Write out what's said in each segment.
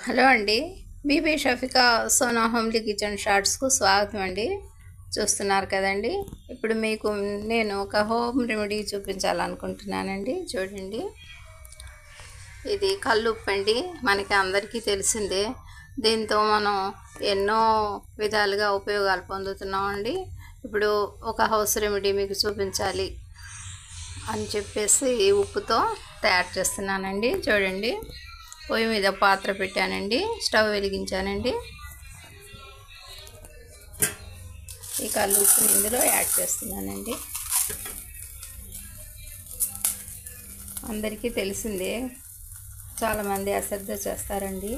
Hello అండి. Bibi Shafika Sona homely kitchen షార్ట్స్కు స్వాగతం అండి. చూస్తున్నారు కదండి, ఇప్పుడు మీకు నేను ఒక హోమ్ రెమెడీ చూపించాలనుకుంటున్నానండి. చూడండి, ఇది కల్లుప్పు అండి. మనకి అందరికీ తెలిసిందే. దీంతో మనం ఎన్నో విధాలుగా ఉపయోగాలు పొందుతున్నామండి. ఇప్పుడు ఒక హౌస్ రెమెడీ మీకు చూపించాలి అని చెప్పేసి ఈ ఉప్పుతో తయారు చేస్తున్నానండి. చూడండి, పొయ్యి మీద పాత్ర పెట్టానండి, స్టవ్ వెలిగించానండి. ఈ కల్లుప్పుని ఇందులో యాడ్ చేస్తున్నానండి. అందరికీ తెలిసిందే, చాలామంది అశ్రద్ధ చేస్తారండి.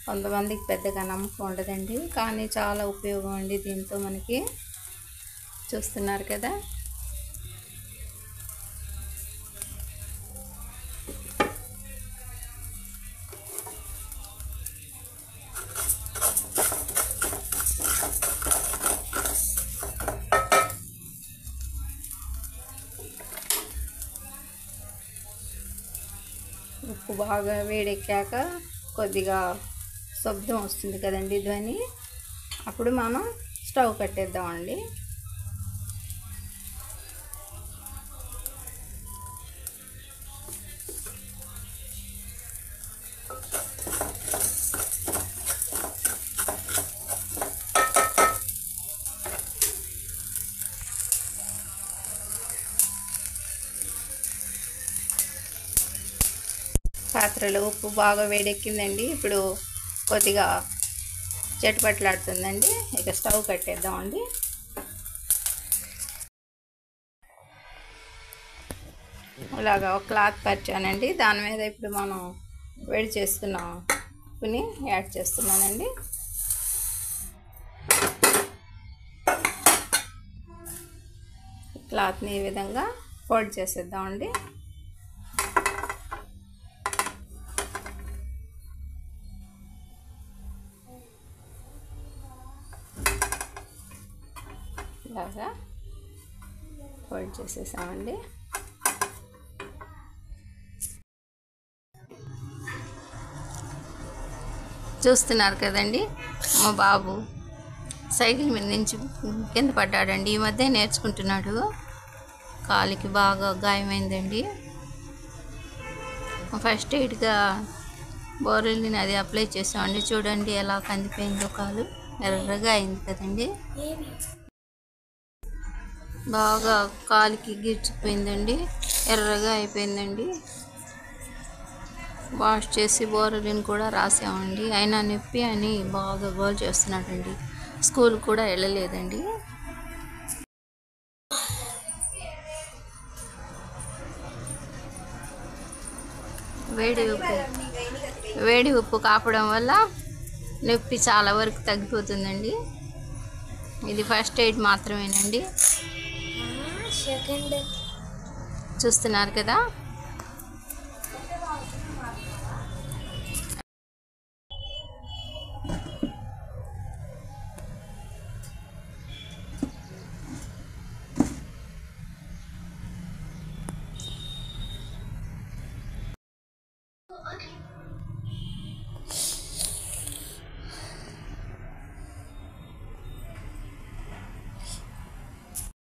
కొంతమందికి పెద్దగా నమ్మకం ఉండదండి, కానీ చాలా ఉపయోగం అండి దీంతో మనకి. చూస్తున్నారు కదా, ఉప్పు బాగా వేడెక్కాక కొద్దిగా శబ్దం వస్తుంది కదండి, ధ్వని. అప్పుడు మనం స్టవ్ కట్టేద్దామండి. పాత్రలో ఉప్పు బాగా వేడెక్కిందండి. ఇప్పుడు కొద్దిగా చెట్టుపట్లాడుతుందండి. ఇక స్టవ్ కట్టేద్దామండి. ఇలాగా ఒక క్లాత్ పరిచానండి. దాని మీద ఇప్పుడు మనం వేడి చేస్తున్న ఉప్పుని యాడ్ చేస్తున్నానండి. క్లాత్ని ఈ విధంగా ఫోల్డ్ చేసేద్దామండి. ఇలాగా ఫోల్డ్ చేసేసామండి. చూస్తున్నారు కదండి, మా బాబు సైకిల్ మీద నుంచి కింద పడ్డాడండి. ఈ మధ్య నేర్చుకుంటున్నాడు. కాలికి బాగా గాయమైందండి. ఫస్ట్ ఎయిడ్గా బోరలిని అది అప్లై చేసామండి. చూడండి ఎలా కందిపోయిందో, కాలు ఎర్రగా అయింది కదండి. బాగా కాలికి గిర్చిపోయిందండి, ఎర్రగా అయిపోయిందండి. వాష్ చేసి బోరలిన్ కూడా రాసామండి. అయినా నొప్పి అని బాగా గోల్ చేస్తున్నాడండి. స్కూల్ కూడా వెళ్ళలేదండి. వేడి ఉప్పు కాపడం వల్ల నొప్పి చాలా వరకు తగ్గిపోతుందండి. ఇది ఫస్ట్ ఎయిడ్ మాత్రమేనండి. చూస్తున్నారు కదా,